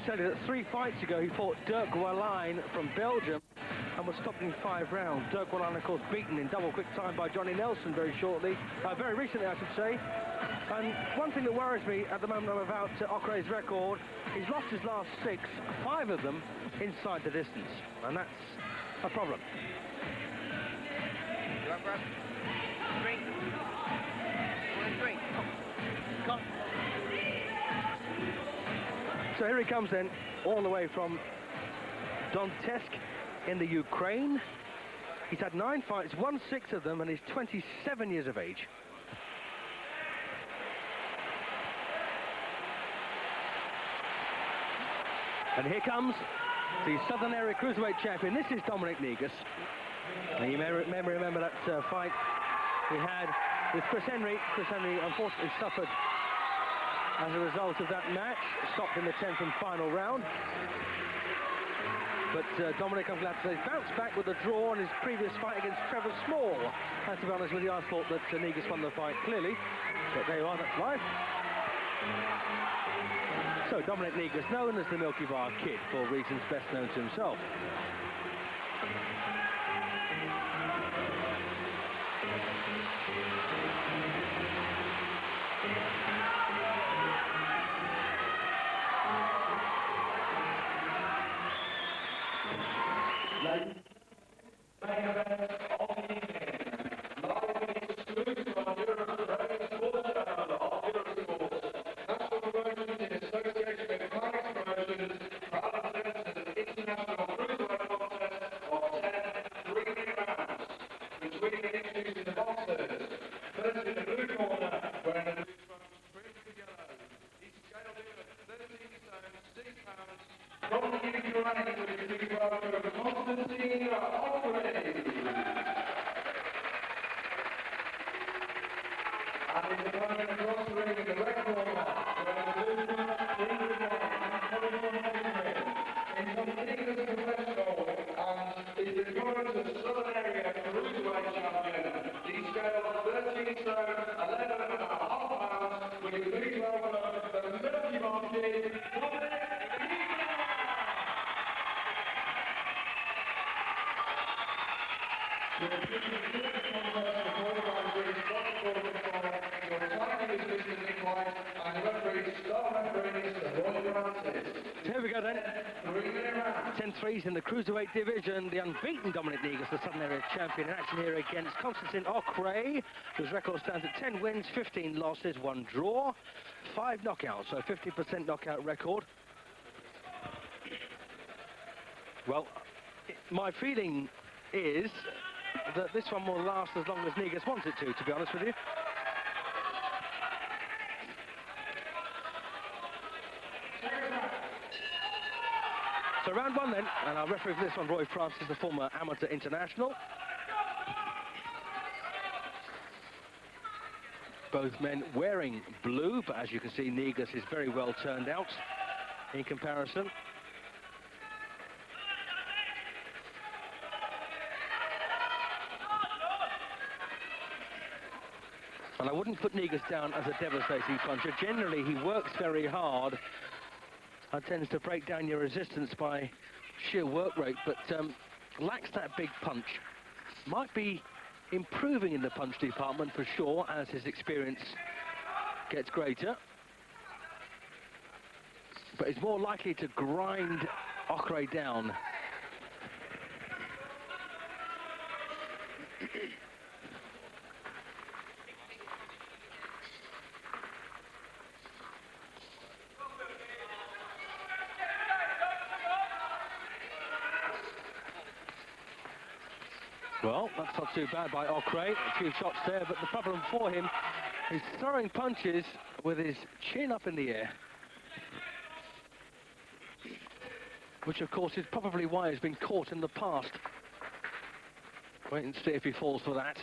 Tell you that 3 fights ago he fought Dirk Wallijn from Belgium and was stopped in 5 rounds. Dirk Wallijn, of course, beaten in double quick time by Johnny Nelson very recently, I should say. And one thing that worries me at the moment about Ochrey's record, he's lost his last 6, 5 of them inside the distance, and that's a problem. So here he comes then, all the way from Donetsk in the Ukraine. He's had 9 fights, won 6 of them, and he's 27 years of age. And here comes the Southern Area Cruiserweight champion. This is Dominic Negus. And you may remember that fight he had with Chris Henry. Chris Henry unfortunately suffered as a result of that match, stopped in the 10th and final round. But Dominic, I'm glad to say, bounced back with a draw in his previous fight against Trevor Small. And to be honest with you, I thought that Negus won the fight clearly. But there you are, that's life. So Dominic Negus, known as the Milky Bar Kid for reasons best known to himself. Konstantin Ohrey. And in the corner across the ring in the red corner, in completeness professional, and is the current Southern Area Cruiserweight champion. He scaled 13 stone, 11.5 pounds, with a big welcome, the Milky Bar Kid, So here we go then. 10-3s in the Cruiserweight division. The unbeaten Dominic Negus, the Southern Area champion, in action here against Konstantin Ohrey, whose record stands at 10 wins, 15 losses, 1 draw, 5 knockouts, so 50% knockout record. Well, my feeling is that this one will last as long as Negus wants it to be honest with you. So round 1 then, and our referee for this one, Roy Francis, the former amateur international. Both men wearing blue, but as you can see, Negus is very well turned out in comparison. And I wouldn't put Negus down as a devastating puncher. Generally, he works very hard and tends to break down your resistance by sheer work rate, but lacks that big punch. Might be improving in the punch department for sure as his experience gets greater. But he's more likely to grind Охрей down. Well, that's not too bad by Охрей. A few shots there, but the problem for him is throwing punches with his chin up in the air. Which, of course, is probably why he's been caught in the past. Wait and see if he falls for that.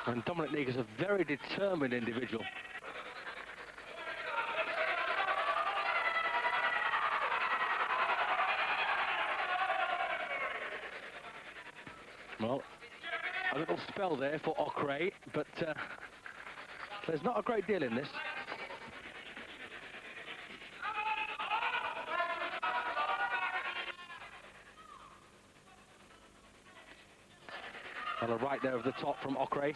And Dominic Negus is a very determined individual. Well, a little spell there for Охрей, but there's not a great deal in this. On a right there of the top from Охрей.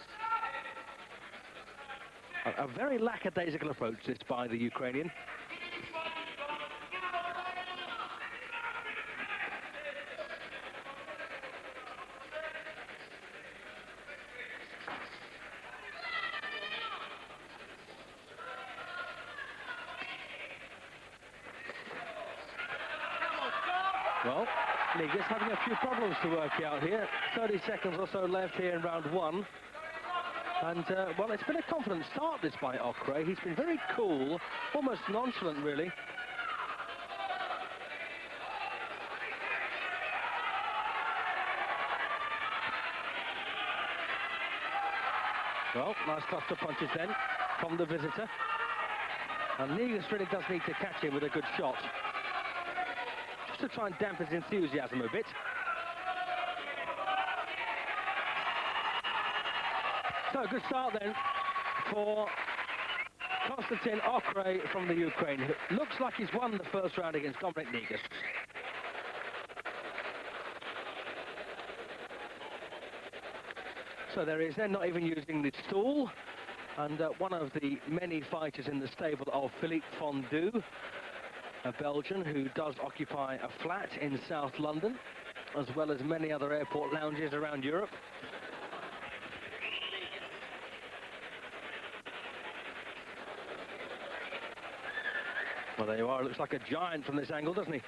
A very lackadaisical approach this by the Ukrainian. Well, Negus having a few problems to work out here. 30 seconds or so left here in round one. And, well, it's been a confident start, this by Охрей. He's been very cool, almost nonchalant, really. Well, nice cluster punches then from the visitor. And Negus really does need to catch him with a good shot, just to try and dampen his enthusiasm a bit. So, good start then for Konstantin Ohrey from the Ukraine, who looks like he's won the first round against Dominic Negus. So there is then, not even using the stool, and one of the many fighters in the stable of Philippe Fondu, a Belgian who does occupy a flat in South London, as well as many other airport lounges around Europe. Well, there you are. Looks like a giant from this angle, doesn't he?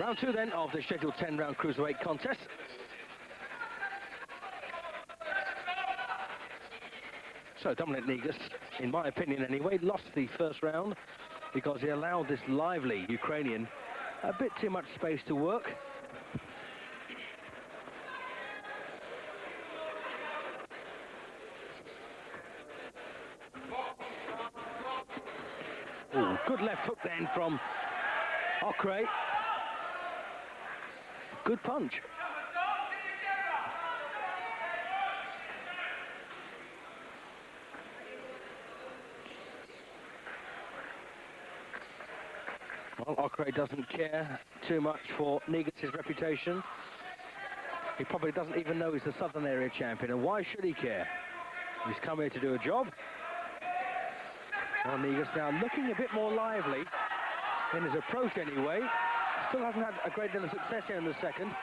Round two then of the scheduled 10-round cruiserweight contest. So Dominic Negus, in my opinion anyway, lost the first round because he allowed this lively Ukrainian a bit too much space to work. Ooh, good left hook then from Охрей. Good punch. Well, Охрей doesn't care too much for Negus' reputation. He probably doesn't even know he's the Southern Area champion, and why should he care? He's come here to do a job. Well, Negus now looking a bit more lively in his approach anyway. Still hasn't had a great deal of success here in the second.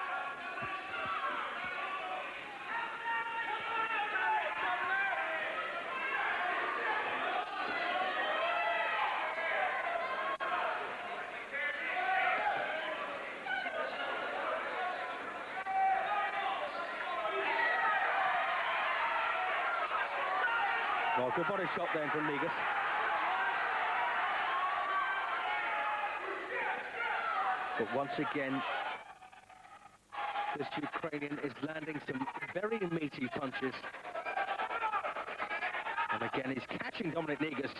Well, good body shot then from Negus. But once again, this Ukrainian is landing some very meaty punches. And again, he's catching Dominic Negus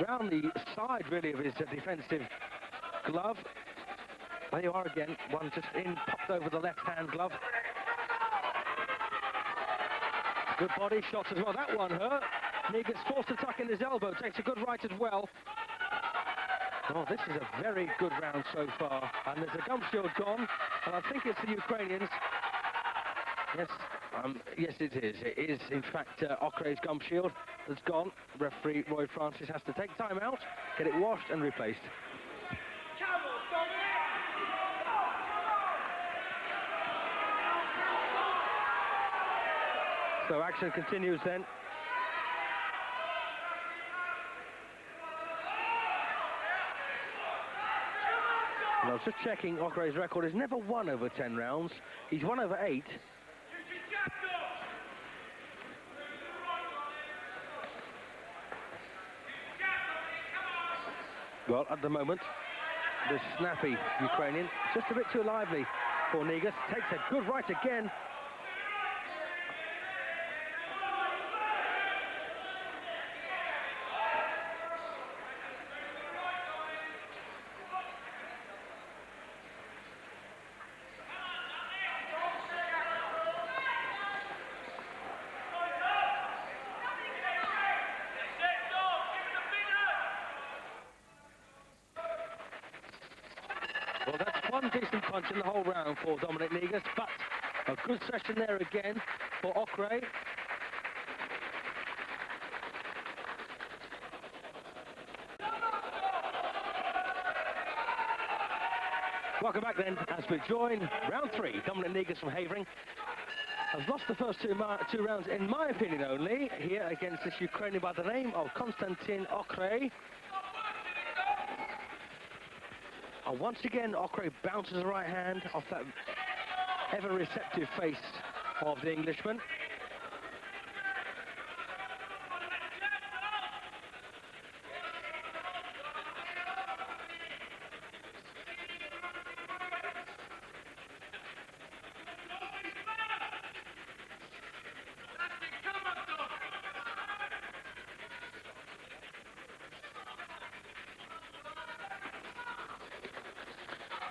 round the side, really, of his defensive glove. There you are again, one just in, popped over the left-hand glove. Good body shots as well, that one hurt. Negus forced to tuck in his elbow, takes a good right as well. Oh, this is a very good round so far. And there's a gum shield gone, and I think it's the Ukrainians. Yes, yes it is. It is, in fact, Охрей's gum shield that's gone. Referee Roy Francis has to take time out, get it washed and replaced. So action continues then. And I was just checking Охрей's record. He's never won over 10 rounds. He's won over 8. Well, at the moment, the snappy Ukrainian. Just a bit too lively for Negus. Takes a good right again. Well, that's one decent punch in the whole round for Dominic Negus, but a good session there again for Охрей. Welcome back then as we join round 3. Dominic Negus from Havering has lost the first two rounds, in my opinion only, here against this Ukrainian by the name of Konstantin Ohrey. And once again, Охрей bounces the right hand off that ever-receptive face of the Englishman.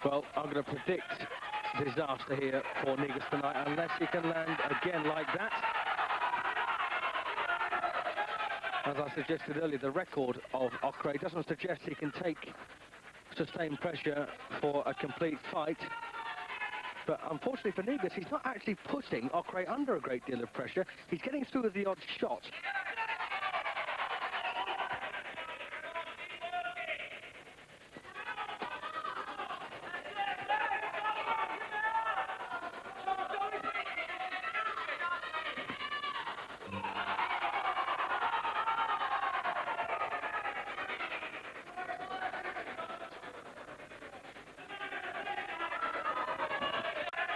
Well, I'm going to predict disaster here for Negus tonight, unless he can land again like that. As I suggested earlier, the record of Охрей doesn't suggest he can take sustained pressure for a complete fight. But unfortunately for Negus, he's not actually putting Охрей under a great deal of pressure. He's getting through with the odd shot.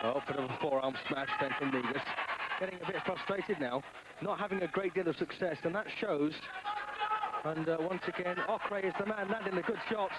Oh, bit of a forearm smash then from Negus. Getting a bit frustrated now, not having a great deal of success, and that shows. And once again, Охрей is the man landing the good shots.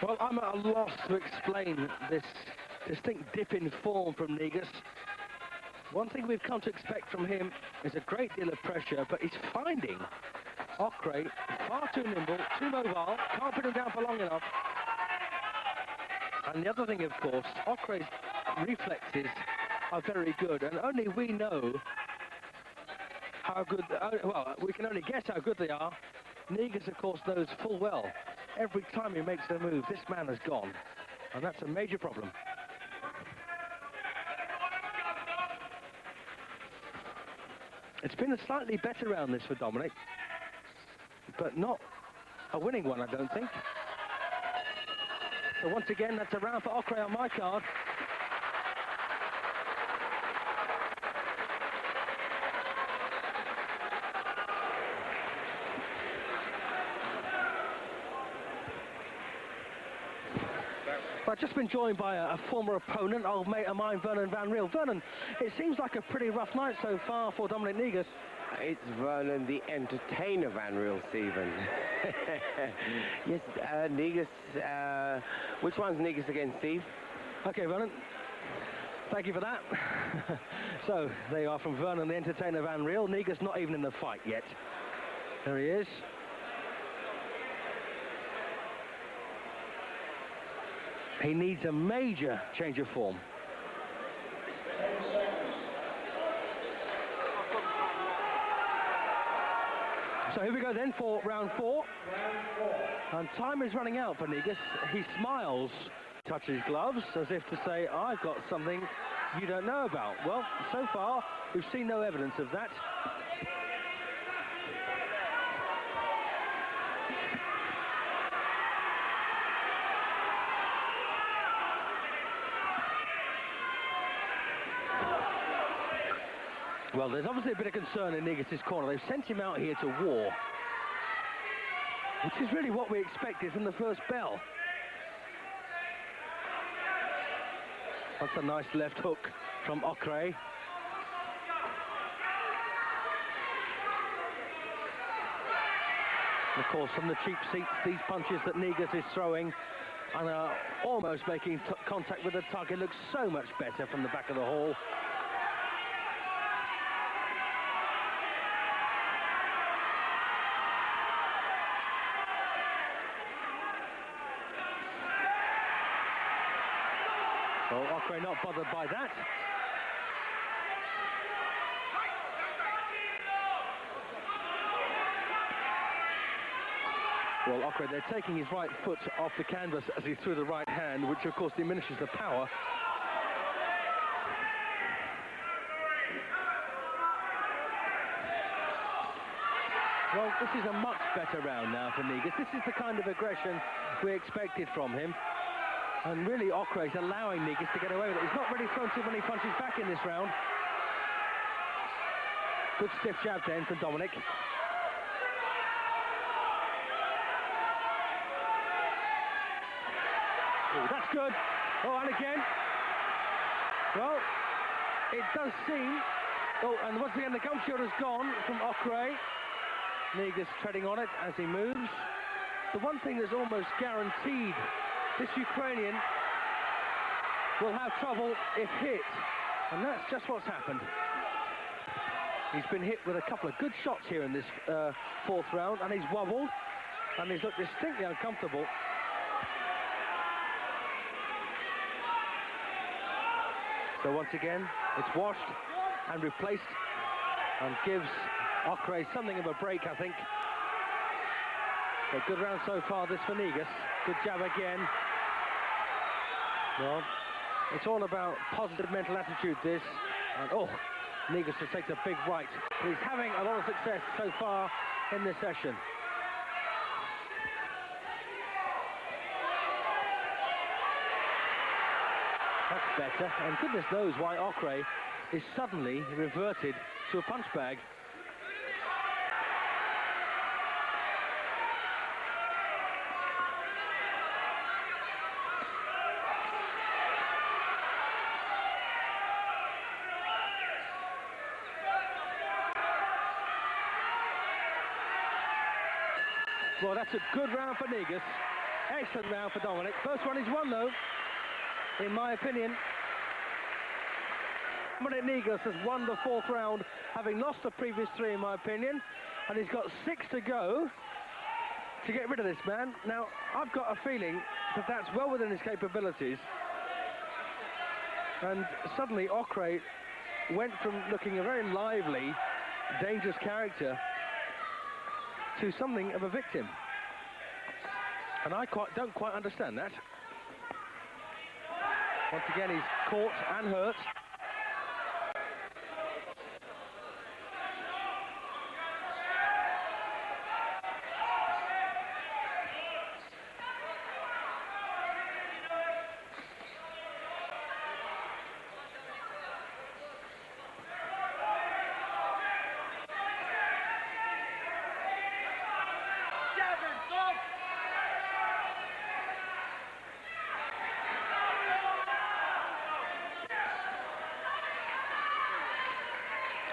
Well, I'm at a loss to explain this distinct dip in form from Negus. One thing we've come to expect from him is a great deal of pressure, but he's finding Охрей far too nimble, too mobile, can't put him down for long enough. And the other thing, of course, Охrey's reflexes are very good, and only we know how good, well, we can only guess how good they are. Negus, of course, knows full well. Every time he makes a move, this man has gone. And that's a major problem. It's been a slightly better round this for Dominic, but not a winning one, I don't think. So once again, that's a round for Охрей on my card. I've just been joined by a former opponent, old mate of mine, Vernon Van Riel. Vernon, it seems like a pretty rough night so far for Dominic Negus. It's Vernon the Entertainer Van Riel, Stephen. Yes, Negus, which one's Negus again, Steve? Okay, Vernon, thank you for that. So, there you are from Vernon the Entertainer Van Riel. Negus not even in the fight yet. There he is. He needs a major change of form. So here we go then for round 4. And time is running out for Negus. He smiles, touches gloves, as if to say, I've got something you don't know about. Well, so far, we've seen no evidence of that. Well, there's obviously a bit of concern in Negus' corner. They've sent him out here to war, which is really what we expected from the first bell. That's a nice left hook from Охрей. Of course, from the cheap seats, these punches that Negus is throwing and are almost making contact with the target looks so much better from the back of the hall. Well, Охрей not bothered by that. Well, Охrey, they're taking his right foot off the canvas as he threw the right hand, which of course diminishes the power. Well, this is a much better round now for Negus. This is the kind of aggression we expected from him. And really, Охрey's allowing Negus to get away with it. He's not really thrown too many punches back in this round. Good stiff jab then from Dominic. Oh, that's good. Oh, and again. Well, it does seem... Oh, and once again, the gum shield has gone from Охрей. Negus treading on it as he moves. The one thing that's almost guaranteed, this Ukrainian will have trouble if hit. And that's just what's happened. He's been hit with a couple of good shots here in this fourth round, and he's wobbled, and he's looked distinctly uncomfortable. So once again, it's washed and replaced, and gives Охрей something of a break, I think. A good round so far, this for Negus. Good jab again. Well, it's all about positive mental attitude, this. And, oh, Negus just takes a big right. But he's having a lot of success so far in this session. That's better. And goodness knows why Охрей is suddenly reverted to a punch bag. Well, that's a good round for Negus. Excellent round for Dominic. First one he's won, though, in my opinion. Dominic Negus has won the fourth round, having lost the previous three, in my opinion. And he's got 6 to go to get rid of this man. Now, I've got a feeling that that's well within his capabilities. And suddenly, Охрей went from looking a very lively, dangerous character to something of a victim. And I don't quite understand that. Once again, he's caught and hurt.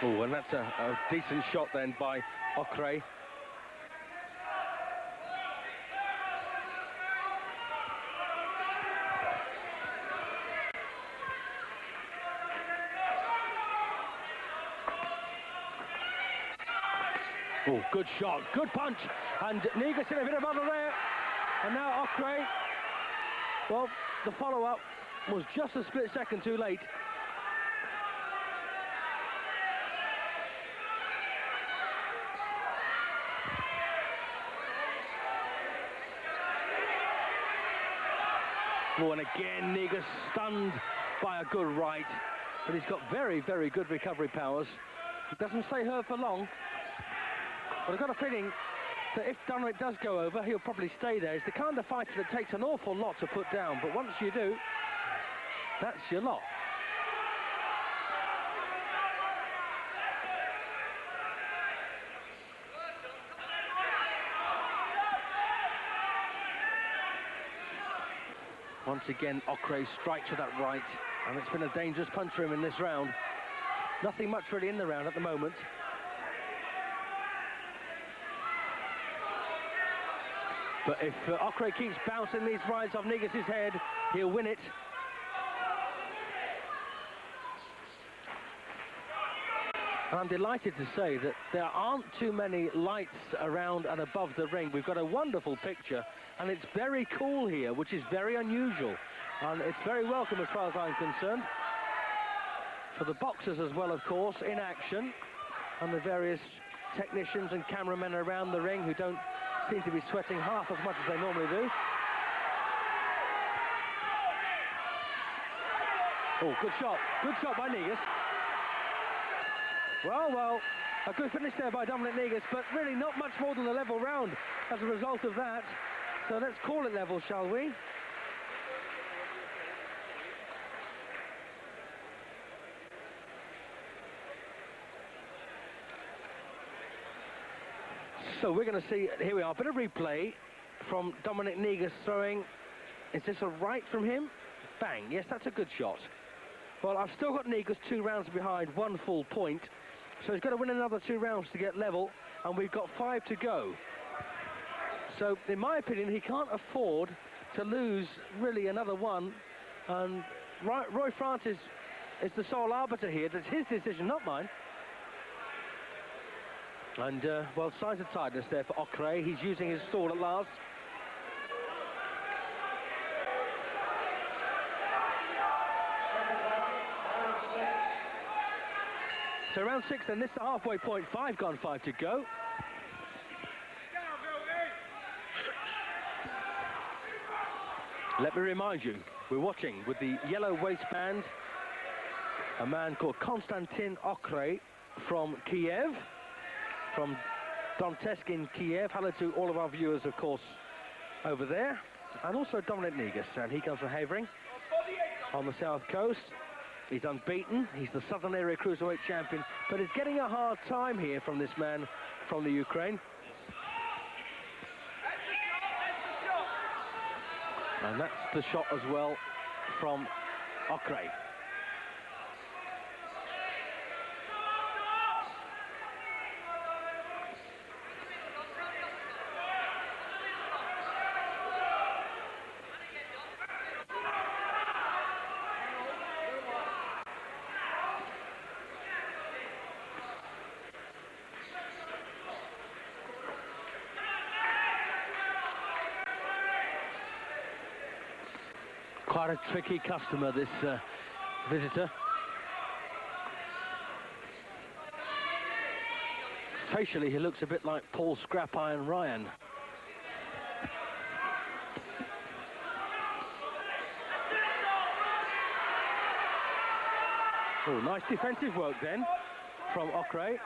Oh, and that's a decent shot then by Охрей. Oh, good shot, good punch, and Negus in a bit of bother there, and now Охрей. Well, the follow-up was just a split second too late. Oh, and again, Negus stunned by a good right, but he's got very, very good recovery powers. It doesn't stay hurt for long, but I've got a feeling that if Dominic does go over, he'll probably stay there. He's the kind of fighter that takes an awful lot to put down, but once you do, that's your lot. Once again, Охрей strikes with that right, and it's been a dangerous punch for him in this round. Nothing much really in the round at the moment. But if Охрей keeps bouncing these rights off Negus' head, he'll win it. And I'm delighted to say that there aren't too many lights around and above the ring. We've got a wonderful picture, and it's very cool here, which is very unusual. And it's very welcome as far as I'm concerned. For the boxers as well, of course, in action, and the various technicians and cameramen around the ring who don't seem to be sweating half as much as they normally do. Oh, good shot by Negus. Well, a good finish there by Dominic Negus, but really not much more than a level round as a result of that. So let's call it level, shall we? So we're going to see, here we are, a bit of replay from Dominic Negus throwing. Is this a right from him? Bang, yes, that's a good shot. Well, I've still got Negus 2 rounds behind, 1 full point. So he's got to win another 2 rounds to get level, and we've got 5 to go. So, in my opinion, he can't afford to lose, really, another one. And Roy Francis is the sole arbiter here. That's his decision, not mine. And, well, signs of tiredness there for Охрей. He's using his sword at last. So round 6, then this is the halfway point. 5 gone, 5 to go. Let me remind you, we're watching with the yellow waistband a man called Konstantin Ohrey from Kiev, from Donetsk in Kiev. Hello to all of our viewers, of course, over there. And also Dominic Negus, and he comes from Havering on the south coast. He's unbeaten. He's the Southern Area Cruiserweight champion, but he's getting a hard time here from this man from the Ukraine. And that's the shot as well from Охрей. Quite a tricky customer, this visitor. Facially, he looks a bit like Paul Scrap Iron Ryan. Oh, nice defensive work then from Охрей.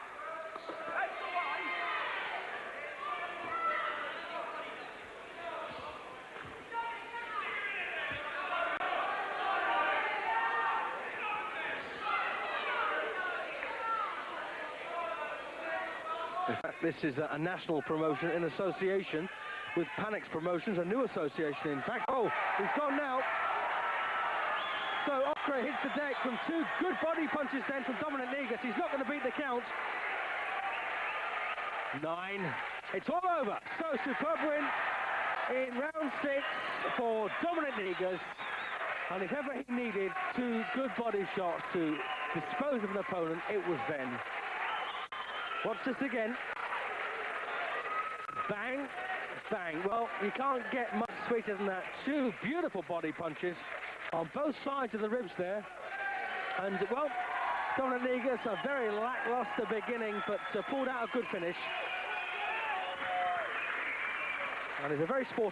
In fact, this is a national promotion in association with Panic's Promotions, a new association, in fact. Oh, he's gone now. So Охрей hits the deck from 2 good body punches then from Dominic Negus. He's not going to beat the count. 9. It's all over. So superb win in round 6 for Dominic Negus. And if ever he needed 2 good body shots to dispose of an opponent, it was then. Watch this again. Bang, bang. Well, you can't get much sweeter than that. 2 beautiful body punches on both sides of the ribs there. And, well, Dominic Negus, a very lackluster beginning, but pulled out a good finish. And it's a very sporty